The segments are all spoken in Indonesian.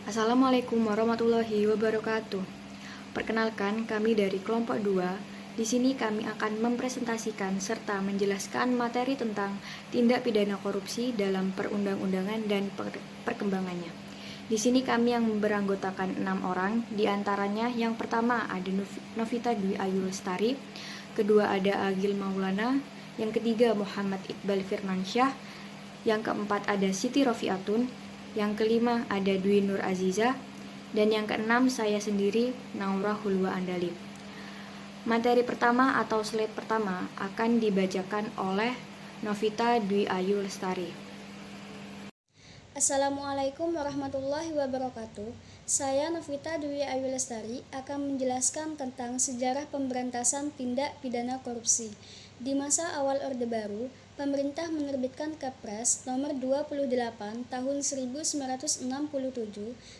Assalamualaikum warahmatullahi wabarakatuh. Perkenalkan, kami dari kelompok 2. Di sini kami akan mempresentasikan serta menjelaskan materi tentang tindak pidana korupsi dalam perundang-undangan dan perkembangannya. Di sini kami yang beranggotakan 6 orang, di antaranya yang pertama ada Novita Dwi Ayu Lestari, kedua ada Agil Maulana, yang ketiga Muhammad Iqbal Firmansyah, yang keempat ada Siti Rofiatun, yang kelima ada Dwi Nur Aziza, dan yang keenam saya sendiri, Naura Hulwa Andalib. Materi pertama atau slide pertama akan dibacakan oleh Novita Dwi Ayu Lestari. Assalamualaikum warahmatullahi wabarakatuh. Saya Novita Dwi Ayu Lestari akan menjelaskan tentang sejarah pemberantasan tindak pidana korupsi. Di masa awal Orde Baru, pemerintah menerbitkan Kepres nomor 28 tahun 1967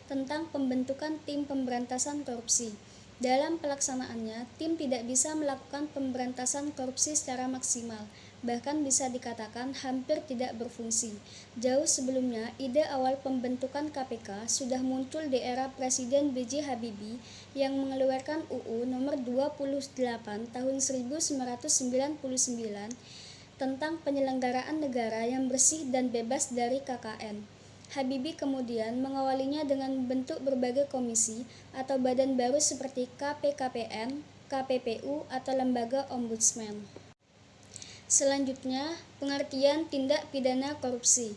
tentang pembentukan tim pemberantasan korupsi. Dalam pelaksanaannya, tim tidak bisa melakukan pemberantasan korupsi secara maksimal, bahkan bisa dikatakan hampir tidak berfungsi. Jauh sebelumnya, ide awal pembentukan KPK sudah muncul di era Presiden B.J. Habibie yang mengeluarkan UU nomor 28 tahun 1999 tentang penyelenggaraan negara yang bersih dan bebas dari KKN. Habibie kemudian mengawalinya dengan membentuk berbagai komisi atau badan baru seperti KPKPN, KPPU, atau lembaga ombudsman. Selanjutnya, pengertian tindak pidana korupsi.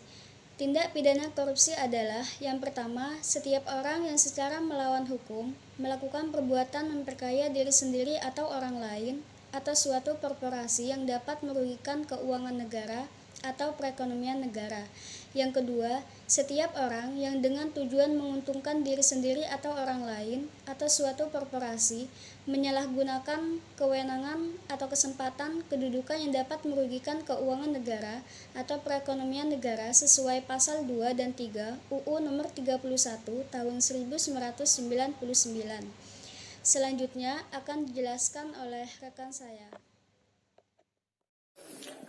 Tindak pidana korupsi adalah yang pertama, setiap orang yang secara melawan hukum melakukan perbuatan memperkaya diri sendiri atau orang lain atau suatu korporasi yang dapat merugikan keuangan negara atau perekonomian negara. Yang kedua, setiap orang yang dengan tujuan menguntungkan diri sendiri atau orang lain atau suatu korporasi menyalahgunakan kewenangan atau kesempatan kedudukan yang dapat merugikan keuangan negara atau perekonomian negara sesuai pasal 2 dan 3 UU nomor 31 tahun 1999. Selanjutnya akan dijelaskan oleh rekan saya.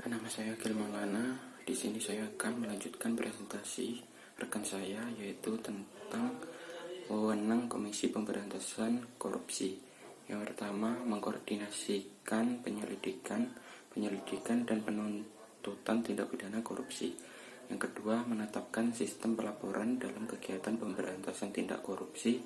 Nama saya Agil Maulana. Di sini saya akan melanjutkan presentasi rekan saya, yaitu tentang wewenang Komisi Pemberantasan Korupsi. Yang pertama, mengkoordinasikan penyelidikan dan penuntutan tindak pidana korupsi. Yang kedua, menetapkan sistem pelaporan dalam kegiatan pemberantasan tindak korupsi.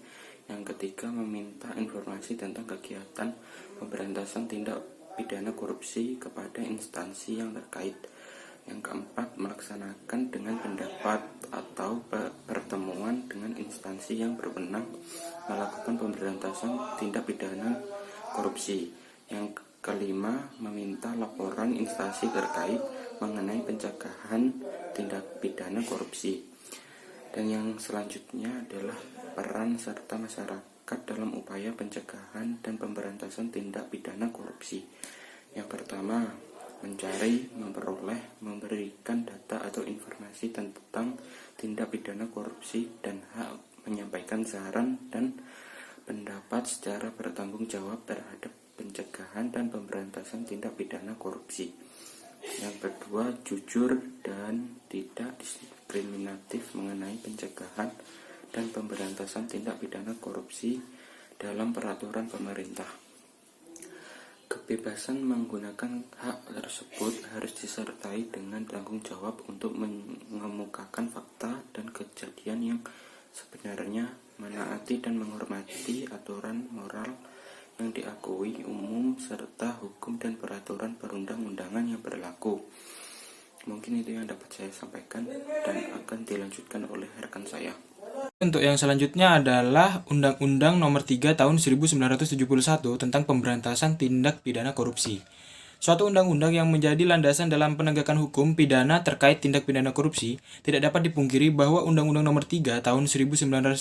Yang ketiga, meminta informasi tentang kegiatan pemberantasan tindak pidana korupsi kepada instansi yang terkait. Yang keempat, melaksanakan dengan pendapat atau pertemuan dengan instansi yang berwenang melakukan pemberantasan tindak pidana korupsi. Yang kelima, meminta laporan instansi terkait mengenai pencegahan tindak pidana korupsi. Dan yang selanjutnya adalah peran serta masyarakat dalam upaya pencegahan dan pemberantasan tindak pidana korupsi. Yang pertama, mencari, memperoleh, memberikan data atau informasi tentang tindak pidana korupsi dan hak menyampaikan saran dan pendapat secara bertanggung jawab terhadap pencegahan dan pemberantasan tindak pidana korupsi. Yang kedua, jujur dan tidak diskriminatif mengenai pencegahan dan pemberantasan tindak pidana korupsi dalam peraturan pemerintah. Kebebasan menggunakan hak tersebut harus disertai dengan tanggung jawab untuk mengemukakan fakta dan kejadian yang sebenarnya, menaati dan menghormati aturan moral yang diakui umum serta hukum dan peraturan perundang-undangan yang berlaku. Mungkin itu yang dapat saya sampaikan dan akan dilanjutkan oleh rekan saya. Untuk yang selanjutnya adalah Undang-Undang Nomor 3 Tahun 1971 tentang Pemberantasan Tindak Pidana Korupsi. Suatu undang-undang yang menjadi landasan dalam penegakan hukum pidana terkait tindak pidana korupsi, tidak dapat dipungkiri bahwa Undang-Undang Nomor 3 Tahun 1971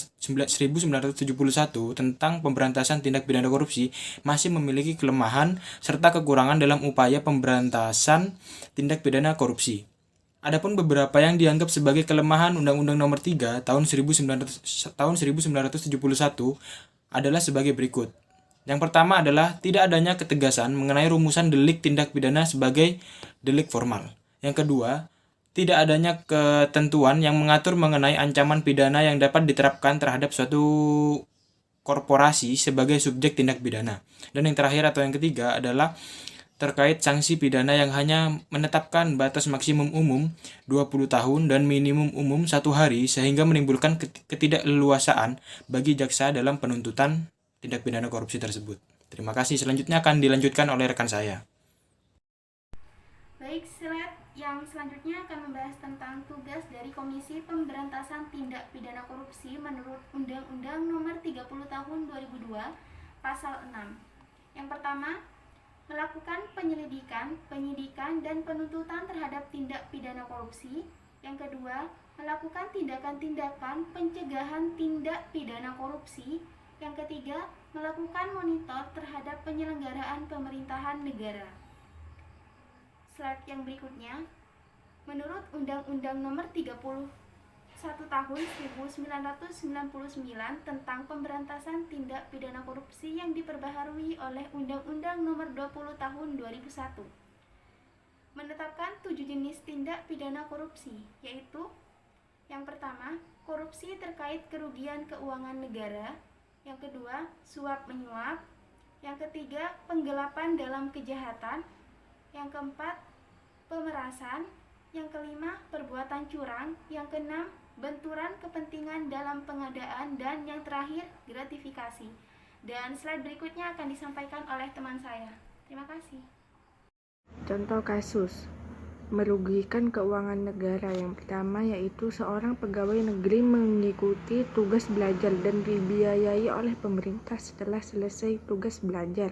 tentang Pemberantasan Tindak Pidana Korupsi masih memiliki kelemahan serta kekurangan dalam upaya pemberantasan tindak pidana korupsi. Adapun beberapa yang dianggap sebagai kelemahan Undang-Undang Nomor 3 Tahun 1971 adalah sebagai berikut. Yang pertama adalah tidak adanya ketegasan mengenai rumusan delik tindak pidana sebagai delik formal. Yang kedua, tidak adanya ketentuan yang mengatur mengenai ancaman pidana yang dapat diterapkan terhadap suatu korporasi sebagai subjek tindak pidana. Dan yang terakhir atau yang ketiga adalah terkait sanksi pidana yang hanya menetapkan batas maksimum umum 20 tahun dan minimum umum 1 hari sehingga menimbulkan ketidakleluasaan bagi jaksa dalam penuntutan tindak pidana korupsi tersebut. Terima kasih. Selanjutnya akan dilanjutkan oleh rekan saya. Baik, slide yang selanjutnya akan membahas tentang tugas dari Komisi Pemberantasan Tindak Pidana Korupsi menurut Undang-Undang Nomor 30 Tahun 2002, Pasal 6. Yang pertama, melakukan penyelidikan, penyidikan, dan penuntutan terhadap tindak pidana korupsi. Yang kedua, melakukan tindakan-tindakan pencegahan tindak pidana korupsi. Yang ketiga, melakukan monitor terhadap penyelenggaraan pemerintahan negara. Slide yang berikutnya, menurut Undang-Undang Nomor 31 Tahun 1999 tentang Pemberantasan Tindak Pidana Korupsi yang diperbaharui oleh Undang-Undang Nomor 20 Tahun 2001, menetapkan 7 jenis tindak pidana korupsi, yaitu yang pertama, korupsi terkait kerugian keuangan negara. Yang kedua, suap menyuap. Yang ketiga, penggelapan dalam kejahatan. Yang keempat, pemerasan. Yang kelima, perbuatan curang. Yang keenam, benturan kepentingan dalam pengadaan. Dan yang terakhir, gratifikasi. Dan slide berikutnya akan disampaikan oleh teman saya. Terima kasih. Contoh kasus merugikan keuangan negara. Yang pertama yaitu seorang pegawai negeri mengikuti tugas belajar dan dibiayai oleh pemerintah. Setelah selesai tugas belajar,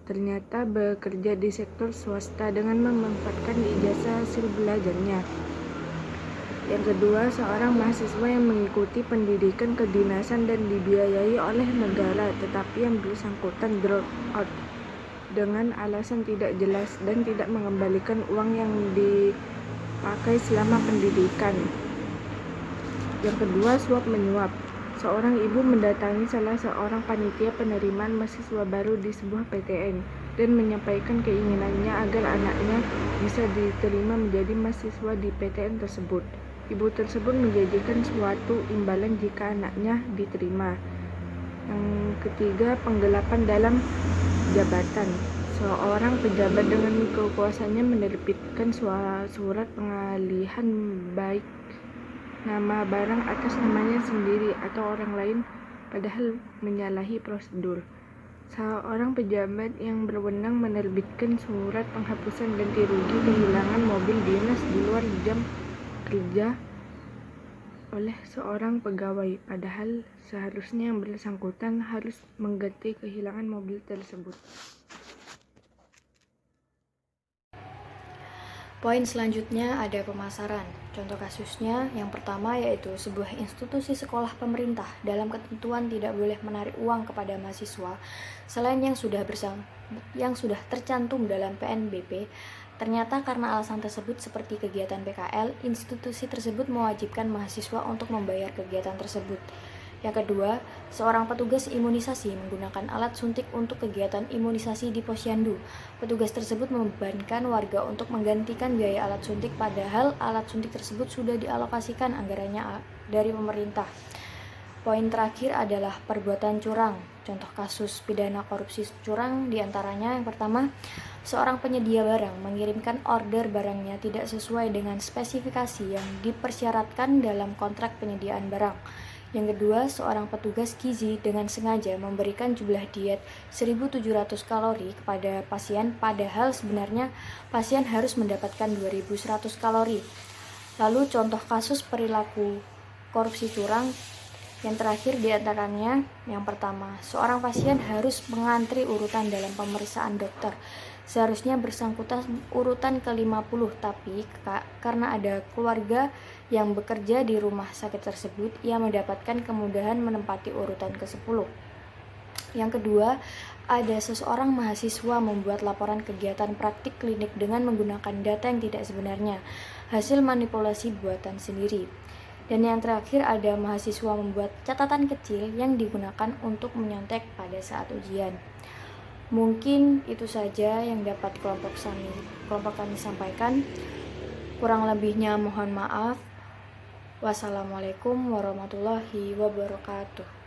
ternyata bekerja di sektor swasta dengan memanfaatkan ijazah hasil belajarnya. Yang kedua, seorang mahasiswa yang mengikuti pendidikan kedinasan dan dibiayai oleh negara, tetapi yang bersangkutan drop out dengan alasan tidak jelas dan tidak mengembalikan uang yang dipakai selama pendidikan. Yang kedua, suap menyuap. Seorang ibu mendatangi salah seorang panitia penerimaan mahasiswa baru di sebuah PTN dan menyampaikan keinginannya agar anaknya bisa diterima menjadi mahasiswa di PTN tersebut. Ibu tersebut menjanjikan suatu imbalan jika anaknya diterima. Yang ketiga, penggelapan dalam jabatan. Seorang pejabat dengan kekuasaannya menerbitkan surat pengalihan baik nama barang atas namanya sendiri atau orang lain padahal menyalahi prosedur. Seorang pejabat yang berwenang menerbitkan surat penghapusan ganti rugi kehilangan mobil dinas di luar jam kerja oleh seorang pegawai, padahal seharusnya yang bersangkutan harus mengganti kehilangan mobil tersebut. Poin selanjutnya ada pemasaran. Contoh kasusnya yang pertama yaitu sebuah institusi sekolah pemerintah dalam ketentuan tidak boleh menarik uang kepada mahasiswa selain yang sudah tercantum dalam PNBP. Ternyata karena alasan tersebut seperti kegiatan PKL, institusi tersebut mewajibkan mahasiswa untuk membayar kegiatan tersebut. Yang kedua, seorang petugas imunisasi menggunakan alat suntik untuk kegiatan imunisasi di posyandu. Petugas tersebut membebankan warga untuk menggantikan biaya alat suntik padahal alat suntik tersebut sudah dialokasikan anggarannya dari pemerintah. Poin terakhir adalah perbuatan curang. Contoh kasus pidana korupsi curang diantaranya yang pertama, seorang penyedia barang mengirimkan order barangnya tidak sesuai dengan spesifikasi yang dipersyaratkan dalam kontrak penyediaan barang. Yang kedua, seorang petugas gizi dengan sengaja memberikan jumlah diet 1.700 kalori kepada pasien padahal sebenarnya pasien harus mendapatkan 2.100 kalori. Lalu contoh kasus perilaku korupsi curang yang terakhir diantaranya yang pertama, seorang pasien harus mengantri urutan dalam pemeriksaan dokter. Seharusnya bersangkutan urutan ke-50, tapi karena ada keluarga yang bekerja di rumah sakit tersebut, ia mendapatkan kemudahan menempati urutan ke-10. Yang kedua, ada seseorang mahasiswa membuat laporan kegiatan praktik klinik dengan menggunakan data yang tidak sebenarnya, hasil manipulasi buatan sendiri. Dan yang terakhir ada mahasiswa membuat catatan kecil yang digunakan untuk menyontek pada saat ujian. Mungkin itu saja yang dapat kelompok kami sampaikan. Kurang lebihnya mohon maaf. Wassalamualaikum warahmatullahi wabarakatuh.